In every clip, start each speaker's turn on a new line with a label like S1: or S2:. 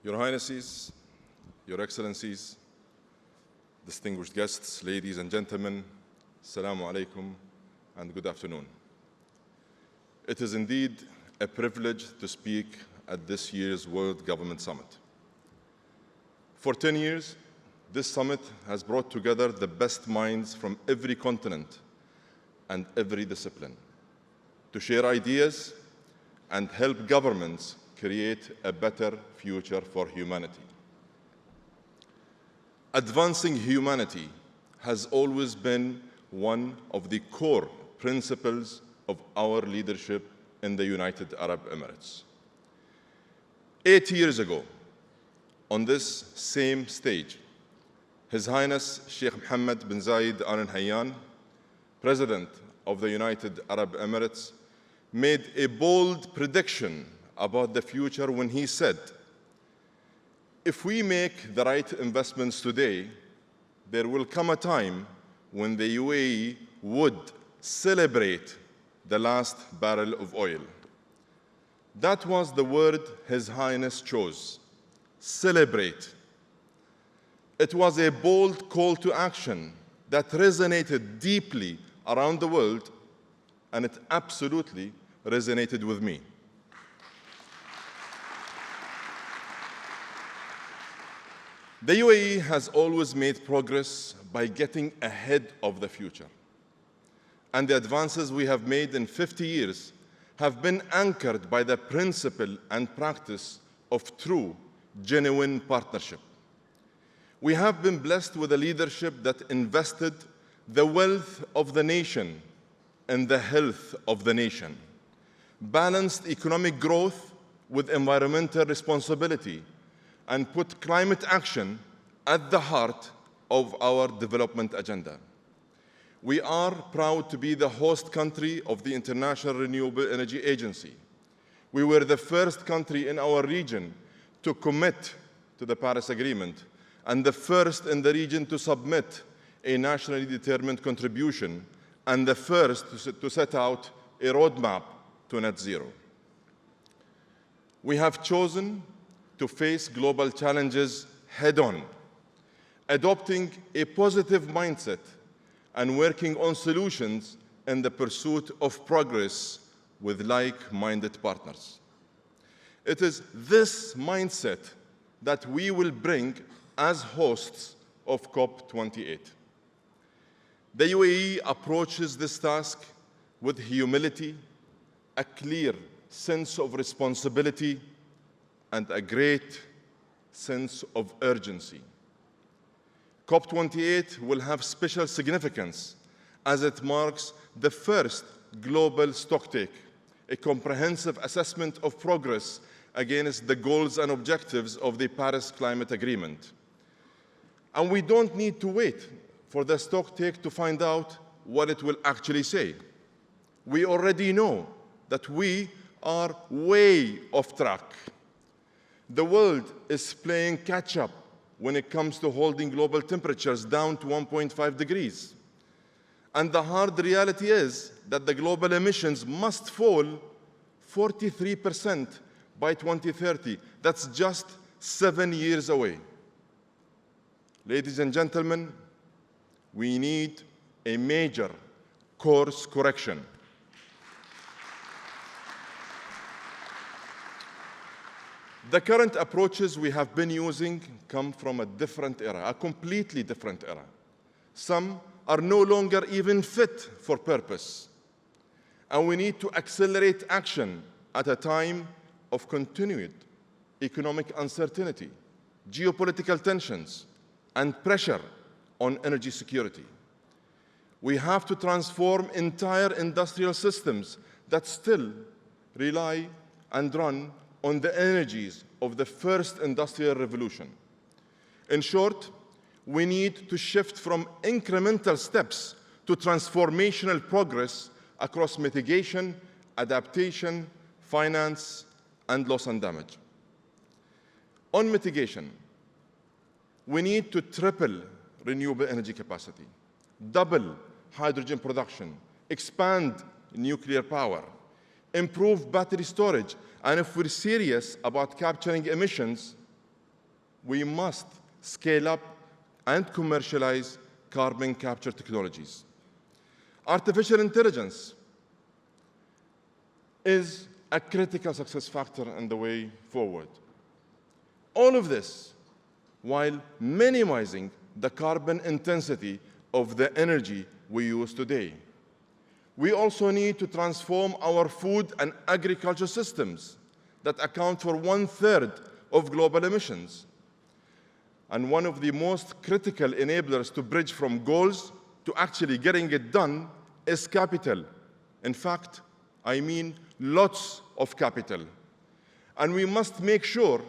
S1: Your Highnesses, Your Excellencies, distinguished guests, ladies and gentlemen, Assalamu alaikum and good afternoon. It is indeed a privilege to speak at this year's World Government Summit. For 10 years, this summit has brought together the best minds from every continent and every discipline to share ideas and help governments create a better future for humanity. Advancing humanity has always been one of the core principles of our leadership in the United Arab Emirates. 8 years ago, on this same stage, His Highness Sheikh Mohammed bin Zayed Al Nahyan, President of the United Arab Emirates, made a bold prediction about the future when he said, if we make the right investments today, there will come a time when the UAE would celebrate the last barrel of oil. That was the word His Highness chose, celebrate. It was a bold call to action that resonated deeply around the world, and it absolutely resonated with me. The UAE has always made progress by getting ahead of the future. And the advances we have made in 50 years have been anchored by the principle and practice of true, genuine partnership. We have been blessed with a leadership that invested the wealth of the nation in the health of the nation, balanced economic growth with environmental responsibility, and put climate action at the heart of our development agenda. We are proud to be the host country of the International Renewable Energy Agency. We were the first country in our region to commit to the Paris Agreement and the first in the region to submit a nationally determined contribution and the first to set out a roadmap to net zero. We have chosen to face global challenges head-on, adopting a positive mindset and working on solutions in the pursuit of progress with like-minded partners. It is this mindset that we will bring as hosts of COP28. The UAE approaches this task with humility, a clear sense of responsibility, and a great sense of urgency. COP28 will have special significance as it marks the first global stocktake, a comprehensive assessment of progress against the goals and objectives of the Paris Climate Agreement. And we don't need to wait for the stocktake to find out what it will actually say. We already know that we are way off track. The world is playing catch-up when it comes to holding global temperatures down to 1.5 degrees. And the hard reality is that the global emissions must fall 43% by 2030. That's just 7 years away. Ladies and gentlemen, we need a major course correction. The current approaches we have been using come from a different era, a completely different era. Some are no longer even fit for purpose. And we need to accelerate action at a time of continued economic uncertainty, geopolitical tensions, and pressure on energy security. We have to transform entire industrial systems that still rely and run on the energies of the first industrial revolution. In short, we need to shift from incremental steps to transformational progress across mitigation, adaptation, finance, and loss and damage. On mitigation, we need to triple renewable energy capacity, double hydrogen production, expand nuclear power, improve battery storage, and if we're serious about capturing emissions, we must scale up and commercialize carbon capture technologies. Artificial intelligence is a critical success factor in the way forward. All of this while minimizing the carbon intensity of the energy we use today. We also need to transform our food and agriculture systems that account for 1/3 of global emissions. And one of the most critical enablers to bridge from goals to actually getting it done is capital. In fact, I mean lots of capital. And we must make sure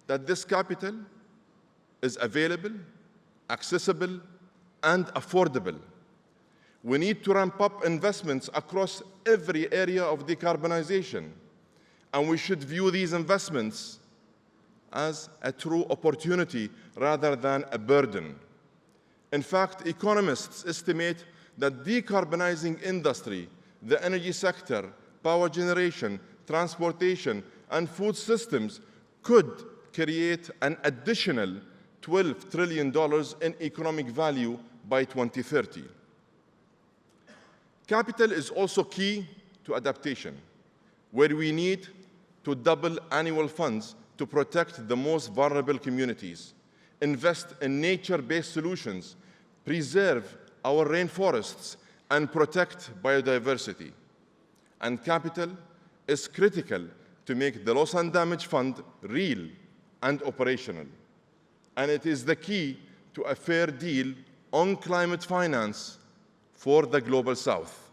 S1: that this capital is available, accessible, and affordable. We need to ramp up investments across every area of decarbonization, and we should view these investments as a true opportunity rather than a burden. In fact, economists estimate that decarbonizing industry, the energy sector, power generation, transportation, and food systems could create an additional $12 trillion in economic value by 2030. Capital is also key to adaptation, where we need to double annual funds to protect the most vulnerable communities, invest in nature-based solutions, preserve our rainforests, and protect biodiversity. And capital is critical to make the Loss and Damage Fund real and operational. And it is the key to a fair deal on climate finance for the Global South.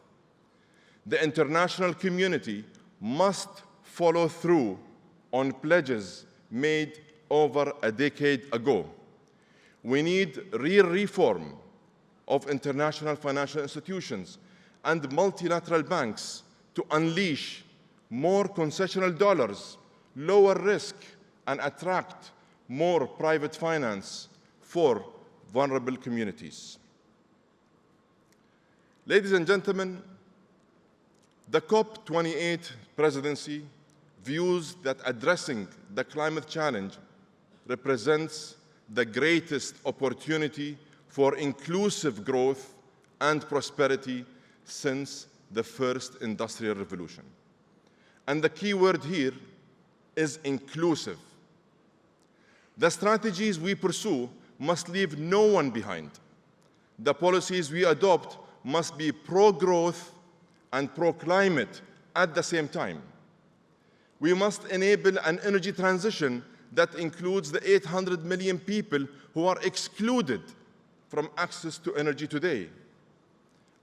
S1: The international community must follow through on pledges made over a decade ago. We need real reform of international financial institutions and multilateral banks to unleash more concessional dollars, lower risk, and attract more private finance for vulnerable communities. Ladies and gentlemen, the COP28 presidency views that addressing the climate challenge represents the greatest opportunity for inclusive growth and prosperity since the first industrial revolution. And the key word here is inclusive. The strategies we pursue must leave no one behind. The policies we adopt must be pro-growth and pro-climate at the same time. We must enable an energy transition that includes the 800 million people who are excluded from access to energy today.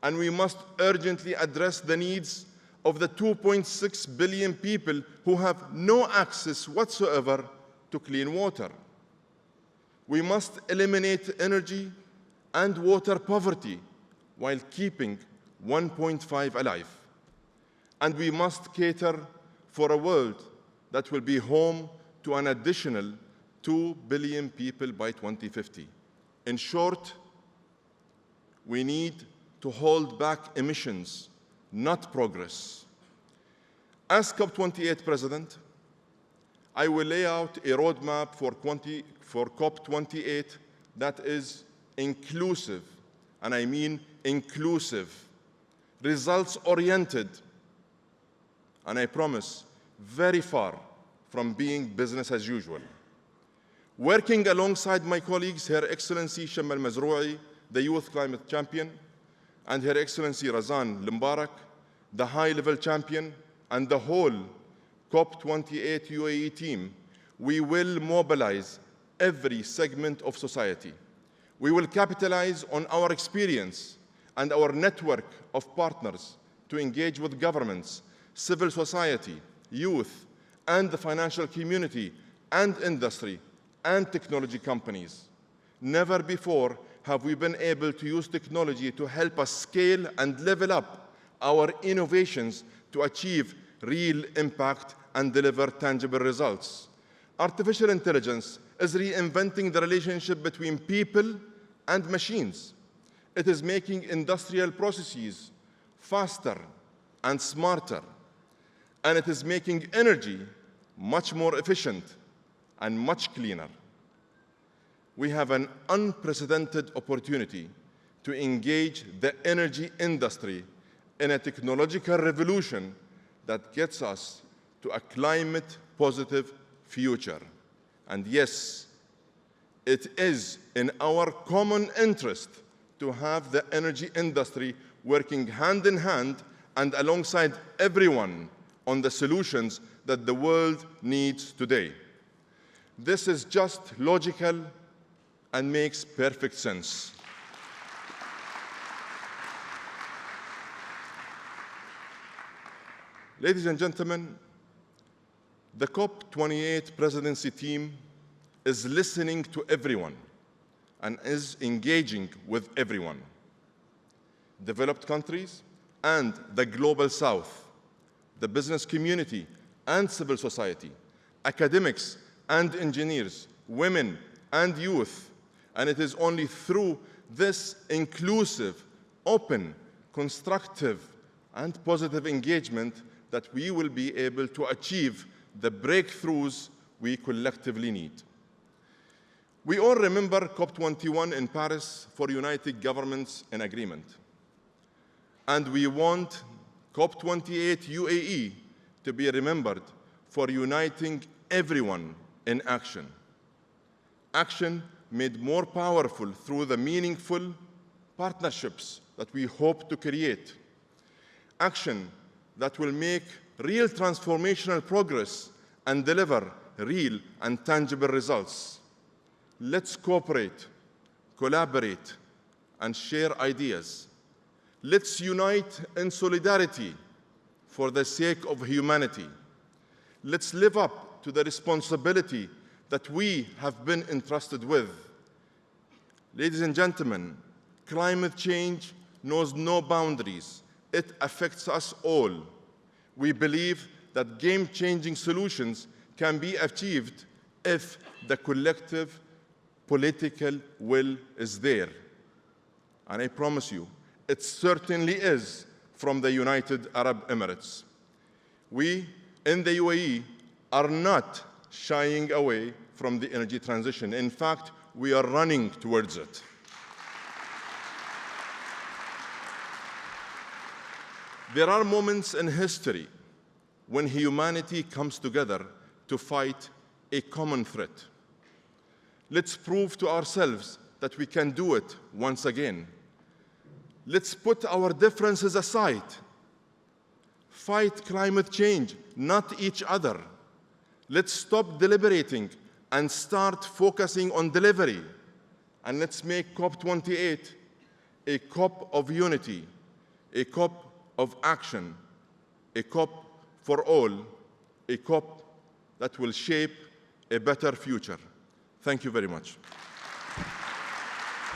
S1: And we must urgently address the needs of the 2.6 billion people who have no access whatsoever to clean water. We must eliminate energy and water poverty while keeping 1.5 alive. And we must cater for a world that will be home to an additional 2 billion people by 2050. In short, we need to hold back emissions, not progress. As COP28 President, I will lay out a roadmap for COP28 that is inclusive, and I mean inclusive, results-oriented, and I promise, very far from being business as usual. Working alongside my colleagues, Her Excellency Sham Al-Mazrou'i, the Youth Climate Champion, and Her Excellency Razan Al-Mbarak, the High-Level Champion, and the whole COP28 UAE team, we will mobilize every segment of society. We will capitalize on our experience and our network of partners to engage with governments, civil society, youth, and the financial community, and industry, and technology companies. Never before have we been able to use technology to help us scale and level up our innovations to achieve real impact and deliver tangible results. Artificial intelligence is reinventing the relationship between people and machines. It is making industrial processes faster and smarter, and it is making energy much more efficient and much cleaner. we have an unprecedented opportunity to engage the energy industry in a technological revolution that gets us to a climate-positive future. And yes, it is in our common interest to have the energy industry working hand in hand and alongside everyone on the solutions that the world needs today. This is just logical and makes perfect sense. Ladies and gentlemen, the COP28 presidency team is listening to everyone and is engaging with everyone. Developed countries and the global south, the business community and civil society, academics and engineers, women and youth. And it is only through this inclusive, open, constructive, and positive engagement that we will be able to achieve the breakthroughs we collectively need. We all remember COP21 in Paris for United Governments in Agreement. And we want COP28 UAE to be remembered for uniting everyone in action. Action made more powerful through the meaningful partnerships that we hope to create. Action that will make real transformational progress and deliver real and tangible results. Let's cooperate, collaborate, and share ideas. Let's unite in solidarity for the sake of humanity. Let's live up to the responsibility that we have been entrusted with. Ladies and gentlemen, climate change knows no boundaries. It affects us all. We believe that game-changing solutions can be achieved if the collective political will is there. And I promise you, it certainly is from the United Arab Emirates. We in the UAE are not shying away from the energy transition. In fact, we are running towards it. There are moments in history when humanity comes together to fight a common threat. Let's prove to ourselves that we can do it once again. Let's put our differences aside. Fight climate change, not each other. Let's stop deliberating and start focusing on delivery. And let's make COP28 a COP of unity, a COP of action, a COP for all, a COP that will shape a better future. Thank you very much.